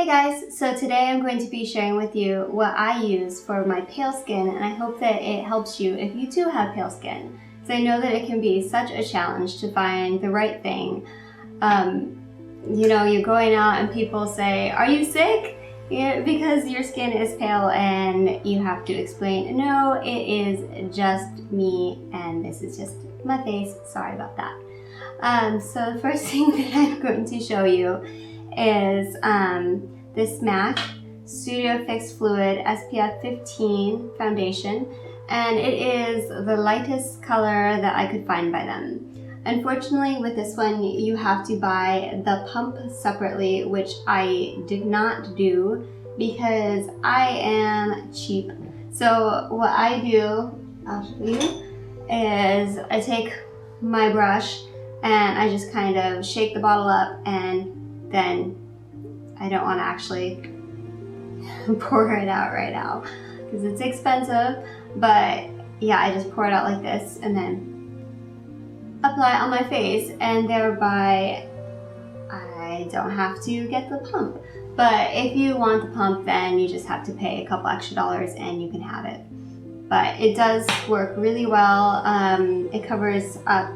Hey guys, so today I'm going to be sharing with you what I use for my pale skin, and I hope that it helps you if you do have pale skin. So I know that it can be such a challenge to find the right thing. You know, you're going out and people say, "Are you sick?" Because your skin is pale, and you have to explain, "No, it is just me, and this is just my face. Sorry about that." So the first thing that I'm going to show you is this MAC Studio Fix Fluid SPF 15 foundation, and it is the lightest color that I could find by them. Unfortunately, with this one, you have to buy the pump separately, which I did not do because I am cheap. So what I do, I'll show you, is I take my brush and I just kind of shake the bottle up, and then I don't want to actually pour it out right now because it's expensive, but yeah, I just pour it out like this and then apply it on my face, and thereby I don't have to get the pump. But if you want the pump, then you just have to pay a couple extra dollars and you can have it. But it does work really well. It covers up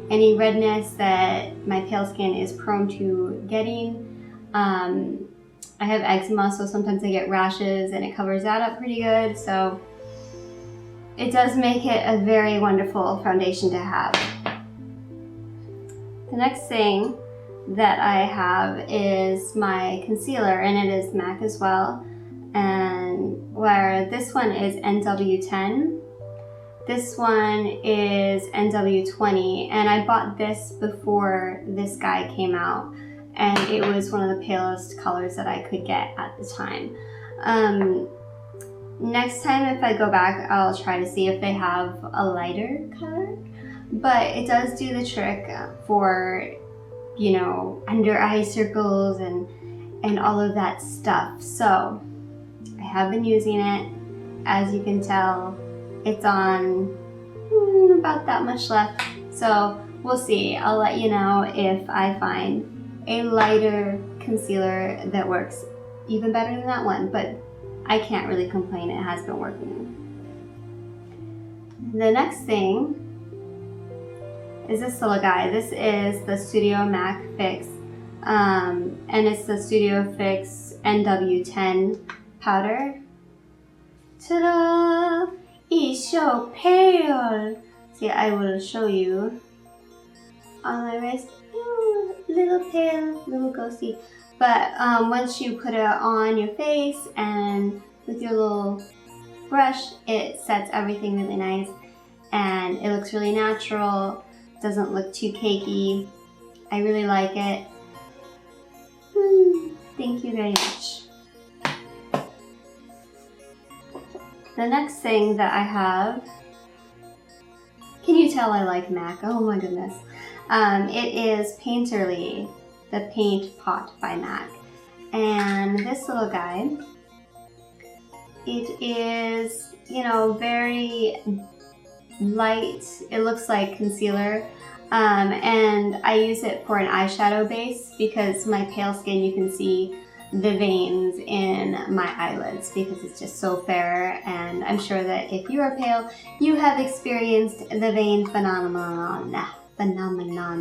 any redness that my pale skin is prone to getting. I have eczema, so sometimes I get rashes, and it covers that up pretty good. So it does make it a very wonderful foundation to have. The next thing that I have is my concealer, and it is MAC as well. And where this one is NW10, this one is NW20, and I bought this before this guy came out, and it was one of the palest colors that I could get at the time. Next time if I go back, I'll try to see if they have a lighter color, but it does do the trick for, you know, under eye circles and all of that stuff. So I have been using it. As you can tell, it's on about that much left, so we'll see. I'll let you know if I find a lighter concealer that works even better than that one, but I can't really complain, it has been working. The next thing is this little guy. This is the Studio MAC Fix, and it's the Studio Fix NW10 powder. Ta-da! It's so pale! See, I will show you on my wrist. Ooh, little pale, little ghosty. But once you put it on your face and with your little brush, it sets everything really nice, and it looks really natural. Doesn't look too cakey. I really like it. Thank you very much. The next thing that I have, can you tell I like MAC? Oh my goodness. It is Painterly, the Paint Pot by MAC. And this little guy, it is, you know, very light. It looks like concealer. And I use it for an eyeshadow base because my pale skin, you can see the veins in my eyelids because it's just so fair, and I'm sure that if you are pale, you have experienced the vein phenomenon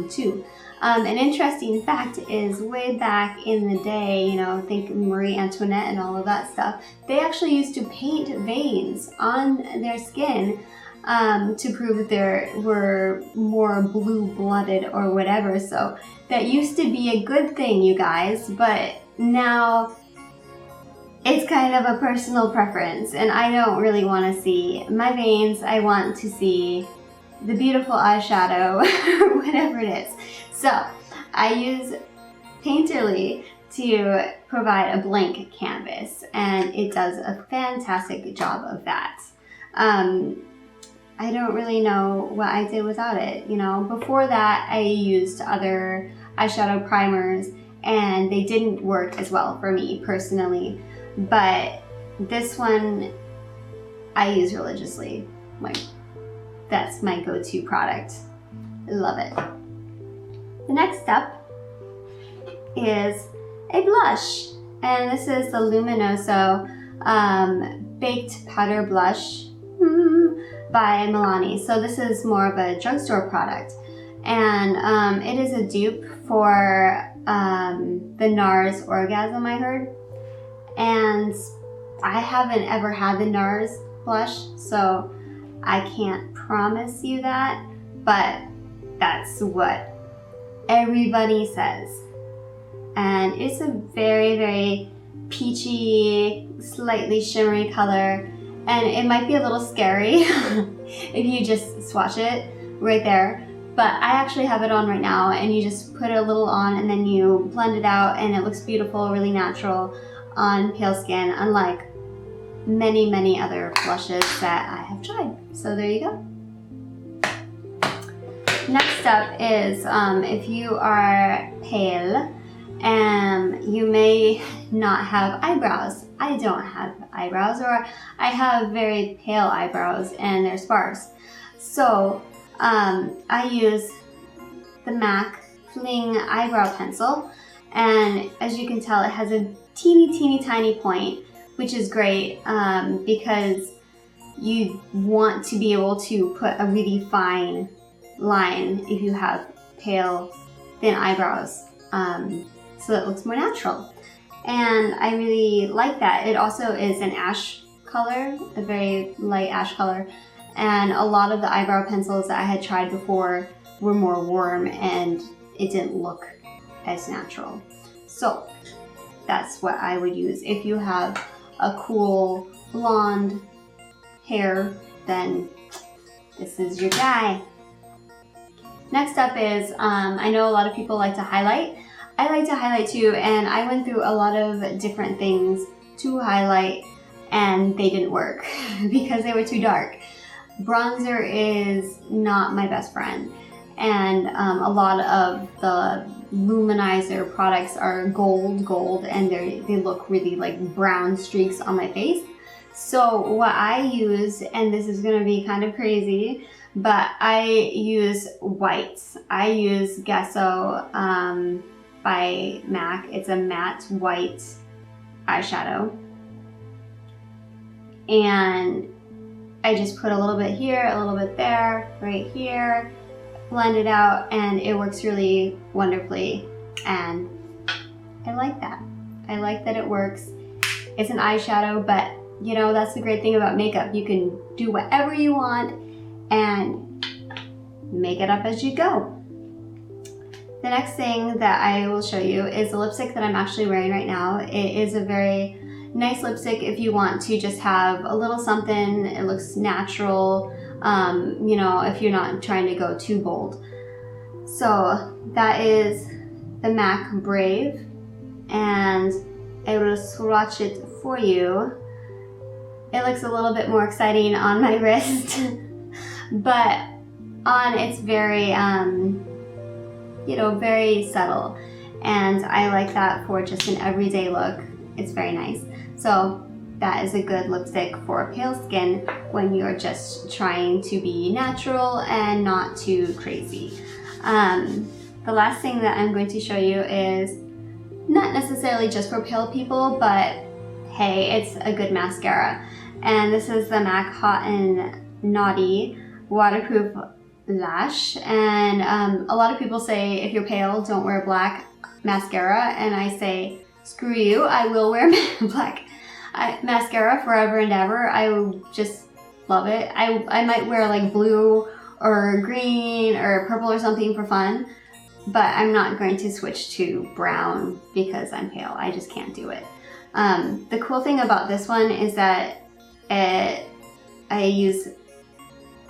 too. An interesting fact is way back in the day, you know, think Marie Antoinette and all of that stuff, they actually used to paint veins on their skin to prove that they were more blue-blooded or whatever. So that used to be a good thing, you guys, but now it's kind of a personal preference, and I don't really want to see my veins. I want to see the beautiful eyeshadow, whatever it is. So I use Painterly to provide a blank canvas, and it does a fantastic job of that. I don't really know what I did without it. You know, before that I used other eyeshadow primers, and they didn't work as well for me personally, but this one I use religiously. Like, that's my go-to product. I love it. The next step is a blush. And this is the Luminoso Baked Powder Blush by Milani. So this is more of a drugstore product. And it is a dupe for the NARS Orgasm, I heard. And I haven't ever had the NARS blush, so I can't promise you that, but that's what everybody says. And it's a very, very peachy, slightly shimmery color, and it might be a little scary if you just swatch it right there. But I actually have it on right now, and you just put it a little on and then you blend it out, and it looks beautiful, really natural on pale skin, unlike many, many other blushes that I have tried. So there you go. Next up is if you are pale and you may not have eyebrows. I don't have eyebrows, or I have very pale eyebrows and they're sparse. So I use the MAC Fling eyebrow pencil, and as you can tell, it has a teeny tiny point, which is great because you want to be able to put a really fine line if you have pale, thin eyebrows, so it looks more natural. And I really like that. It also is an ash color, a very light ash color. And a lot of the eyebrow pencils that I had tried before were more warm and it didn't look as natural. So that's what I would use. If you have a cool blonde hair, then this is your guy. Next up is, I know a lot of people like to highlight. I like to highlight too, and I went through a lot of different things to highlight and they didn't work because they were too dark. Bronzer is not my best friend, and a lot of the luminizer products are gold, and they look really like brown streaks on my face. So what I use, and this is gonna be kind of crazy, but I use whites. I use Gesso by MAC. It's a matte white eyeshadow, and I just put a little bit here, a little bit there, right here, blend it out, and it works really wonderfully, and I like that. I like that it works. It's an eyeshadow, but you know, that's the great thing about makeup. You can do whatever you want and make it up as you go. The next thing that I will show you is the lipstick that I'm actually wearing right now. It is a very nice lipstick if you want to just have a little something. It looks natural, you know, if you're not trying to go too bold. So that is the MAC Brave, and I will swatch it for you. It looks a little bit more exciting on my wrist, but on it's very, you know, very subtle, and I like that for just an everyday look. It's very nice. So that is a good lipstick for pale skin when you're just trying to be natural and not too crazy. The last thing that I'm going to show you is not necessarily just for pale people, but hey, it's a good mascara. And this is the MAC Hot and Naughty Waterproof Lash. And a lot of people say if you're pale, don't wear black mascara. And I say, screw you, I will wear black mascara forever and ever. I just love it. I might wear like blue or green or purple or something for fun, but I'm not going to switch to brown because I'm pale. I just can't do it. The cool thing about this one is that I use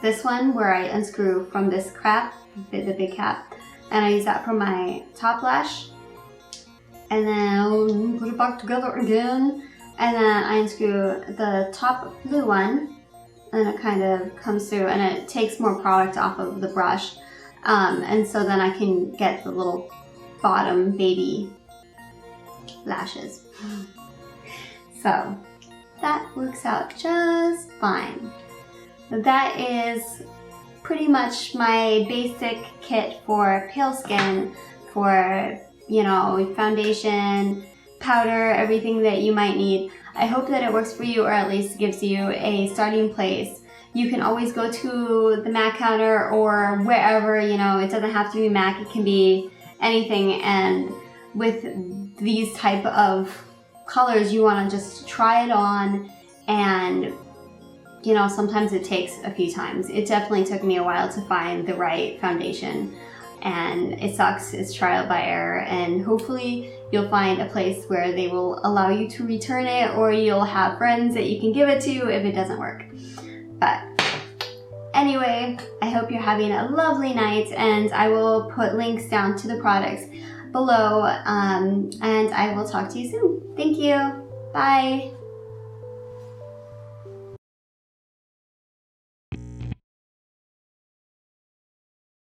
this one where I unscrew from this cap, the big cap, and I use that for my top lash, and then I'll put it back together again, and then I unscrew the top blue one, and it kind of comes through and it takes more product off of the brush, and so then I can get the little bottom baby lashes. So that works out just fine. That is pretty much my basic kit for pale skin, for, you know, foundation, powder, everything that you might need. I hope that it works for you, or at least gives you a starting place. You can always go to the MAC counter or wherever, you know, it doesn't have to be MAC, it can be anything. And with these type of colors, you want to just try it on, and you know, sometimes it takes a few times. It definitely took me a while to find the right foundation, and it sucks, it's trial by error, and hopefully you'll find a place where they will allow you to return it, or you'll have friends that you can give it to if it doesn't work. But anyway, I hope you're having a lovely night, and I will put links down to the products below, and I will talk to you soon. Thank you. Bye.